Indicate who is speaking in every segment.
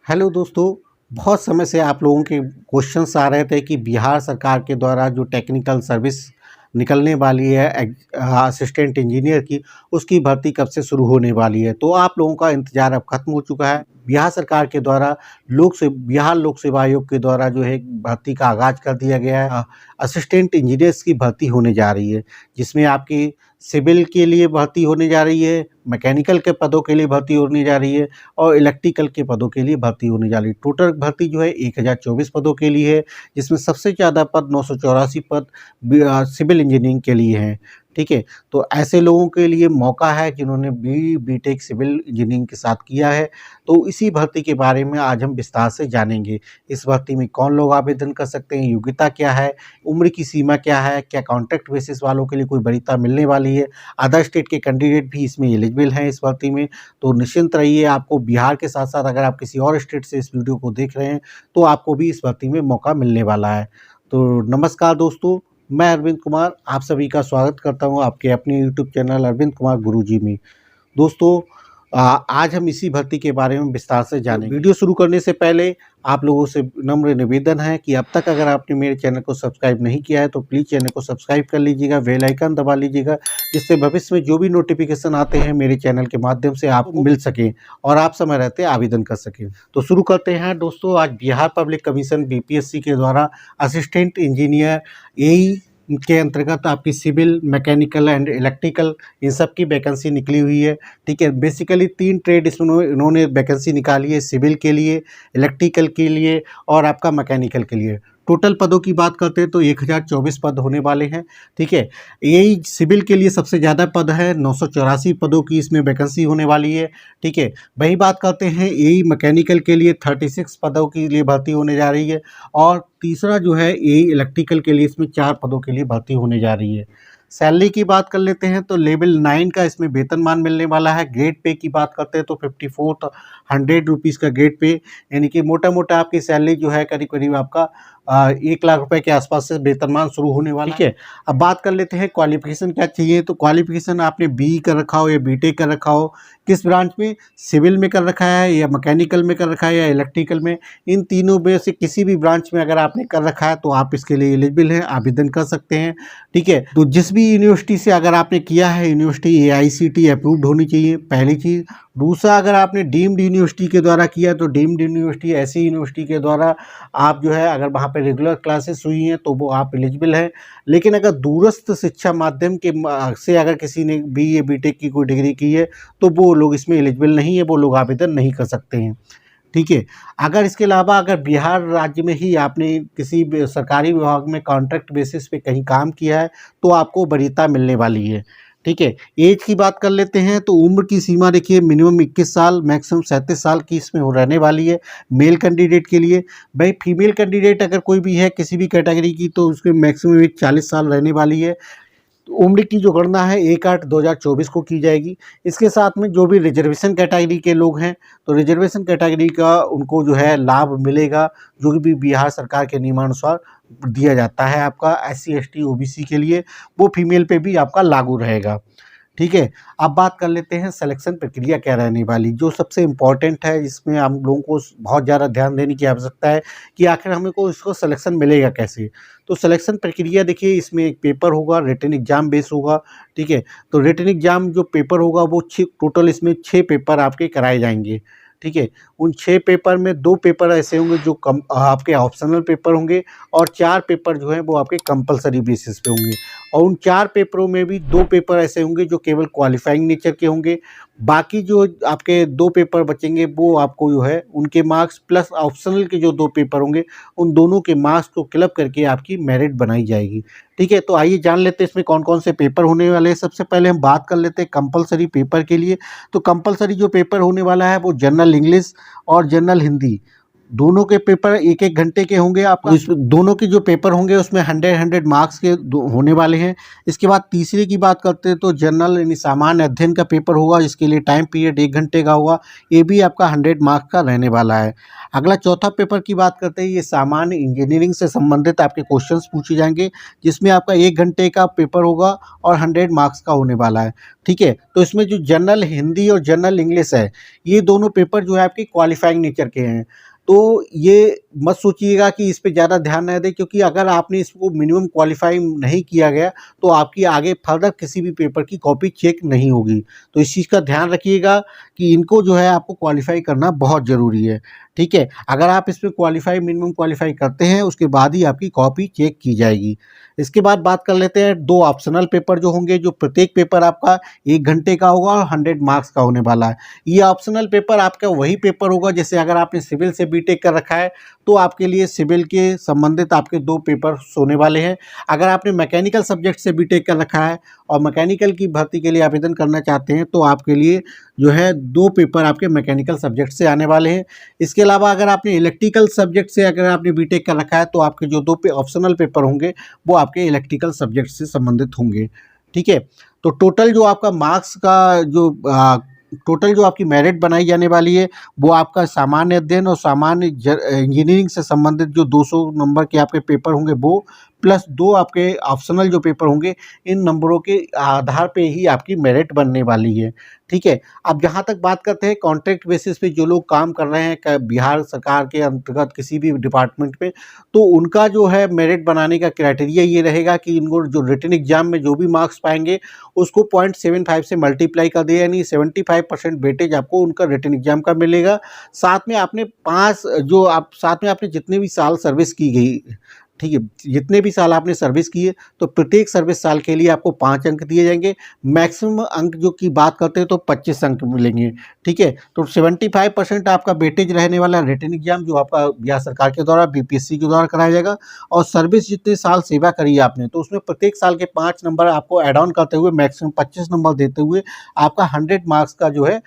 Speaker 1: Hello दोस्तों, बहुत समय से आप लोगों के क्वेश्चंस आ रहे थे कि बिहार सरकार के द्वारा जो टेक्निकल सर्विस निकलने वाली है असिस्टेंट इंजीनियर की, उसकी भर्ती कब से शुरू होने वाली है। तो आप लोगों का इंतज़ार अब खत्म हो चुका है। बिहार सरकार के द्वारा बिहार लोक सेवा आयोग के द्वारा जो है भर्ती का आगाज़ कर दिया गया है। असिस्टेंट इंजीनियर्स की भर्ती होने जा रही है, जिसमें आपकी सिविल के लिए भर्ती होने जा रही है, मैकेनिकल के पदों के लिए भर्ती होने जा रही है और इलेक्ट्रिकल के पदों के लिए भर्ती होने जा रही है। टोटल भर्ती जो है 1024 पदों के लिए है, जिसमें सबसे ज़्यादा पद 984 पद सिविल इंजीनियरिंग के लिए हैं। ठीक है, तो ऐसे लोगों के लिए मौका है जिन्होंने बीटेक सिविल इंजीनियरिंग के साथ किया है। तो इसी भर्ती के बारे में आज हम विस्तार से जानेंगे। इस भर्ती में कौन लोग आवेदन कर सकते हैं, योग्यता क्या है, उम्र की सीमा क्या है, क्या कॉन्ट्रैक्ट बेसिस वालों के लिए कोई वरीयता मिलने वाली है, अदर स्टेट के कैंडिडेट भी इसमें एलिजिबल हैं इस भर्ती में। तो निश्चिंत रहिए, आपको बिहार के साथ साथ अगर आप किसी और स्टेट से इस वीडियो को देख रहे हैं तो आपको भी इस भर्ती में मौका मिलने वाला है। तो नमस्कार दोस्तों, मैं अरविंद कुमार आप सभी का स्वागत करता हूं आपके अपने यूट्यूब चैनल अरविंद कुमार गुरुजी में। दोस्तों, आज हम इसी भर्ती के बारे में विस्तार से जानेंगे। वीडियो शुरू करने से पहले आप लोगों से नम्र निवेदन है कि अब तक अगर आपने मेरे चैनल को सब्सक्राइब नहीं किया है तो प्लीज़ चैनल को सब्सक्राइब कर लीजिएगा, बेल आइकन दबा लीजिएगा, जिससे भविष्य में जो भी नोटिफिकेशन आते हैं मेरे चैनल के माध्यम से आपको मिल सकें और आप समय रहते आवेदन कर सकें। तो शुरू करते हैं दोस्तों। आज बिहार पब्लिक कमीशन बीपीएससी के द्वारा असिस्टेंट इंजीनियर एई के अंतर्गत आपकी सिविल, मैकेनिकल एंड इलेक्ट्रिकल इन सब की वैकेंसी निकली हुई है। ठीक है, बेसिकली 3 ट्रेड इसमें इन्होंने वैकेंसी निकाली है, सिविल के लिए, इलेक्ट्रिकल के लिए और आपका मैकेनिकल के लिए। टोटल पदों की बात करते हैं तो 1024 पद होने वाले हैं। ठीक है, यही सिविल के लिए सबसे ज़्यादा पद है, 984 पदों की इसमें वैकेंसी होने वाली है। ठीक है, वही बात करते हैं यही मैकेनिकल के लिए 36 पदों के लिए भर्ती होने जा रही है और तीसरा जो है यही इलेक्ट्रिकल के लिए इसमें 4 पदों के लिए भर्ती होने जा रही है। सैलरी की बात कर लेते हैं तो लेवल 9 का इसमें वेतनमान मिलने वाला है। ग्रेड पे की बात करते हैं तो 5400 रुपीज़ का ग्रेड पे, यानी कि मोटा मोटा आपकी सैलरी जो है करीब करीब आपका 1 लाख रुपए के आसपास से वेतनमान शुरू होने वाला है। ठीक है, अब बात कर लेते हैं क्वालिफिकेशन क्या चाहिए। तो क्वालिफिकेशन आपने बी कर रखा हो या बीटेक कर रखा हो, किस ब्रांच में, सिविल में कर रखा है या मैकेनिकल में कर रखा है या इलेक्ट्रिकल में, इन तीनों में से किसी भी ब्रांच में अगर आपने कर रखा है तो आप इसके लिए एलिजिबल हैं, आवेदन कर सकते हैं। ठीक है, तो जिस भी यूनिवर्सिटी से अगर आपने किया है, यूनिवर्सिटी एआईसीटी अप्रूव्ड होनी चाहिए, पहली चीज़। दूसरा, अगर आपने डीम्ड यूनिवर्सिटी के द्वारा किया तो डीम्ड यूनिवर्सिटी ऐसी यूनिवर्सिटी के द्वारा आप जो है अगर वहाँ पे रेगुलर क्लासेस हुई हैं तो वो आप एलिजिबल हैं। लेकिन अगर दूरस्थ शिक्षा माध्यम के से अगर किसी ने बीए बीटेक की कोई डिग्री की है तो वो लोग इसमें एलिजिबल नहीं है, वो लोग आवेदन नहीं कर सकते हैं। ठीक है, अगर इसके अलावा अगर बिहार राज्य में ही आपने किसी भी सरकारी विभाग में कॉन्ट्रैक्ट बेसिस पे कहीं काम किया है तो आपको वरीयता मिलने वाली है। ठीक है, एज की बात कर लेते हैं तो उम्र की सीमा देखिए मिनिमम 21 साल, मैक्सिमम 37 साल की इसमें हो रहने वाली है मेल कैंडिडेट के लिए। भाई फीमेल कैंडिडेट अगर कोई भी है किसी भी कैटेगरी की तो उसमें मैक्सिमम एज 40 साल रहने वाली है। तो उम्र की जो गणना है 1/8/2024 को की जाएगी। इसके साथ में जो भी रिजर्वेशन कैटेगरी के लोग हैं तो रिजर्वेशन कैटेगरी का उनको जो है लाभ मिलेगा, जो भी बिहार सरकार के नियमानुसार दिया जाता है आपका एससी एसटी ओबीसी के लिए, वो फीमेल पे भी आपका लागू रहेगा। ठीक है, अब बात कर लेते हैं सिलेक्शन प्रक्रिया क्या रहने वाली, जो सबसे इम्पोर्टेंट है, जिसमें हम लोगों को बहुत ज़्यादा ध्यान देने की आवश्यकता है कि आखिर हमें को इसको सिलेक्शन मिलेगा कैसे। तो सिलेक्शन प्रक्रिया देखिए, इसमें एक पेपर होगा, रिटन एग्जाम बेस होगा। ठीक है, तो रिटन एग्जाम जो पेपर होगा वो टोटल इसमें 6 पेपर आपके कराए जाएंगे। ठीक है, उन 6 पेपर में 2 पेपर ऐसे होंगे जो आपके ऑप्शनल पेपर होंगे और 4 पेपर जो हैं वो आपके कंपलसरी बेसिस पे होंगे। और उन 4 पेपरों में भी 2 पेपर ऐसे होंगे जो केवल क्वालिफाइंग नेचर के होंगे। बाकी जो आपके 2 पेपर बचेंगे वो आपको जो है उनके मार्क्स प्लस ऑप्शनल के जो 2 पेपर होंगे उन दोनों के मार्क्स को क्लब करके आपकी मेरिट बनाई जाएगी। ठीक है, तो आइए जान लेते हैं इसमें कौन कौन से पेपर होने वाले हैं। सबसे पहले हम बात कर लेते हैं कंपलसरी पेपर के लिए। तो कंपलसरी जो पेपर होने वाला है वो जनरल इंग्लिश और जनरल हिंदी दोनों के पेपर एक एक घंटे के होंगे। आपका दोनों के जो पेपर होंगे उसमें 100 मार्क्स के होने वाले हैं। इसके बाद तीसरे की बात करते हैं तो जनरल यानी सामान्य अध्ययन का पेपर होगा, जिसके लिए टाइम पीरियड 1 घंटे का होगा। ये भी आपका 100 मार्क्स का रहने वाला है। अगला चौथा पेपर की बात करते हैं, ये सामान्य इंजीनियरिंग से संबंधित आपके क्वेश्चंस पूछे जाएंगे, जिसमें आपका 1 घंटे का पेपर होगा और 100 मार्क्स का होने वाला है। ठीक है, तो इसमें जो जनरल हिंदी और जनरल इंग्लिश है, ये दोनों पेपर जो है आपके क्वालिफाइंग नेचर के हैं। तो ये मत सोचिएगा कि इस पे ज़्यादा ध्यान न दें, क्योंकि अगर आपने इसको मिनिमम क्वालिफाई नहीं किया गया तो आपकी आगे फर्दर किसी भी पेपर की कॉपी चेक नहीं होगी। तो इस चीज़ का ध्यान रखिएगा कि इनको जो है आपको क्वालिफाई करना बहुत ज़रूरी है। ठीक है, अगर आप इसमें क्वालिफाई मिनिमम क्वालिफाई करते हैं, उसके बाद ही आपकी कॉपी चेक की जाएगी। इसके बाद बात कर लेते हैं 2 ऑप्शनल पेपर जो होंगे, जो प्रत्येक पेपर आपका 1 घंटे का होगा और 100 मार्क्स का होने वाला है। ये ऑप्शनल पेपर आपका वही पेपर होगा, जैसे अगर आपने सिविल से बीटेक कर रखा है तो आपके लिए सिविल के संबंधित आपके 2 पेपर होने वाले हैं। अगर आपने मैकेनिकल सब्जेक्ट से बीटेक कर रखा है और मैकेनिकल की भर्ती के लिए आवेदन करना चाहते हैं तो आपके लिए जो है 2 पेपर आपके मैकेनिकल सब्जेक्ट से आने वाले हैं। इसके अलावा अगर आपने इलेक्ट्रिकल सब्जेक्ट से अगर आपने बीटेक कर रखा है तो आपके जो 2 ऑप्शनल पेपर होंगे वो आपके इलेक्ट्रिकल सब्जेक्ट से संबंधित होंगे। ठीक है, तो टोटल जो आपका मार्क्स का जो टोटल जो आपकी मेरिट बनाई जाने वाली है वो आपका सामान्य अध्ययन और सामान्य इंजीनियरिंग से संबंधित जो 200 नंबर के आपके पेपर होंगे वो प्लस 2 आपके ऑप्शनल जो पेपर होंगे, इन नंबरों के आधार पे ही आपकी मेरिट बनने वाली है। ठीक है, अब जहाँ तक बात करते हैं कॉन्ट्रैक्ट बेसिस पे जो लोग काम कर रहे हैं बिहार सरकार के अंतर्गत किसी भी डिपार्टमेंट में, तो उनका जो है मेरिट बनाने का क्राइटेरिया ये रहेगा कि इनको जो रिटन एग्जाम में जो भी मार्क्स पाएंगे उसको 0.75 से मल्टीप्लाई कर दिया, यानी 75% वेटेज आपको उनका रिटन एग्जाम का मिलेगा। साथ में आपने 5 जो आप साथ में आपने जितने भी साल सर्विस की गई, ठीक है, जितने भी साल आपने सर्विस की है तो प्रत्येक सर्विस साल के लिए आपको 5 अंक दिए जाएंगे। मैक्सिमम अंक जो की बात करते हैं तो 25 अंक मिलेंगे। ठीक है, तो 75% आपका वेटेज रहने वाला रिटन एग्जाम जो आपका बिहार सरकार के द्वारा बीपीएससी के द्वारा कराया जाएगा। और सर्विस जितने साल सेवा करी है आपने तो उसमें प्रत्येक साल के 5 नंबर आपको ऐड ऑन करते हुए मैक्सिमम 25 नंबर देते हुए आपका 100 मार्क्स का जो है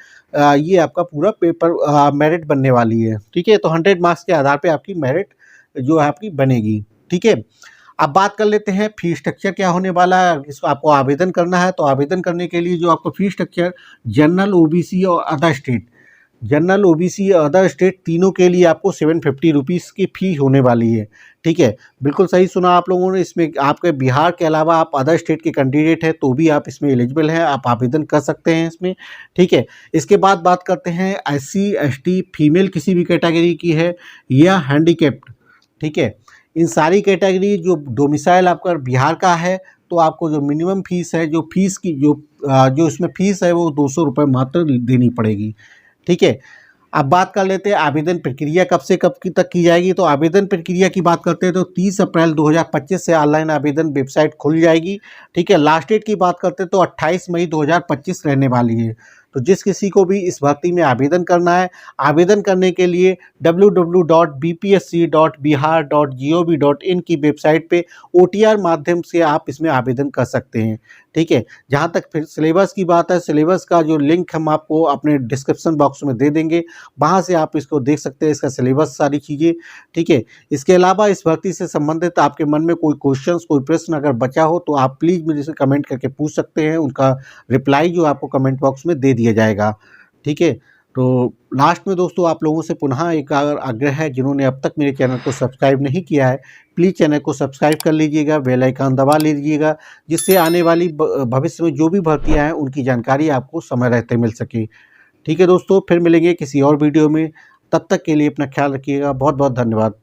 Speaker 1: ये आपका पूरा पेपर मेरिट बनने वाली है। ठीक है, तो 100 मार्क्स के आधार पर आपकी मेरिट जो है आपकी बनेगी। ठीक है, अब बात कर लेते हैं फी स्ट्रक्चर क्या होने वाला है। इसको आपको आवेदन करना है तो आवेदन करने के लिए जो आपको फी स्ट्रक्चर जनरल ओबीसी और अदर स्टेट, जनरल ओबीसी और अदर स्टेट तीनों के लिए आपको 750 रुपीज़ की फ़ी होने वाली है। ठीक है, बिल्कुल सही सुना आप लोगों ने। इसमें आपके बिहार के अलावा आप अदर स्टेट के कैंडिडेट हैं तो भी आप इसमें एलिजिबल हैं, आप आवेदन कर सकते हैं इसमें। ठीक है, इसके बाद बात करते हैं एससी एसटी फीमेल किसी भी कैटेगरी की है या हैंडीकैप्ड। ठीक है, इन सारी कैटेगरी जो डोमिसाइल आपका बिहार का है तो आपको जो मिनिमम फीस है, जो फीस की जो इसमें फीस है वो 200 रुपये मात्र देनी पड़ेगी। ठीक है, अब बात कर लेते हैं आवेदन प्रक्रिया कब से कब तक की जाएगी। तो आवेदन प्रक्रिया की बात करते हैं तो 30 अप्रैल 2025 से ऑनलाइन आवेदन वेबसाइट खुल जाएगी। ठीक है, लास्ट डेट की बात करते हैं तो 28 मई 2025 रहने वाली है। तो जिस किसी को भी इस भर्ती में आवेदन करना है, आवेदन करने के लिए www.bpsc.bihar.gov.in की वेबसाइट पे OTR माध्यम से आप इसमें आवेदन कर सकते हैं। ठीक है, जहाँ तक फिर सिलेबस की बात है, सिलेबस का जो लिंक हम आपको अपने डिस्क्रिप्शन बॉक्स में दे देंगे, वहाँ से आप इसको देख सकते हैं, इसका सिलेबस सारी चीज़ें। ठीक है, इसके अलावा इस भर्ती से संबंधित आपके मन में कोई क्वेश्चंस कोई प्रश्न अगर बचा हो तो आप प्लीज़ मुझे से कमेंट करके पूछ सकते हैं, उनका रिप्लाई जो आपको कमेंट बॉक्स में दे दिया जाएगा। ठीक है, तो लास्ट में दोस्तों आप लोगों से पुनः एक आग्रह है, जिन्होंने अब तक मेरे चैनल को सब्सक्राइब नहीं किया है प्लीज़ चैनल को सब्सक्राइब कर लीजिएगा, बेल आइकन दबा लीजिएगा, जिससे आने वाली भविष्य में जो भी भर्तियां हैं उनकी जानकारी आपको समय रहते मिल सके। ठीक है दोस्तों, फिर मिलेंगे किसी और वीडियो में, तब तक के लिए अपना ख्याल रखिएगा। बहुत बहुत धन्यवाद।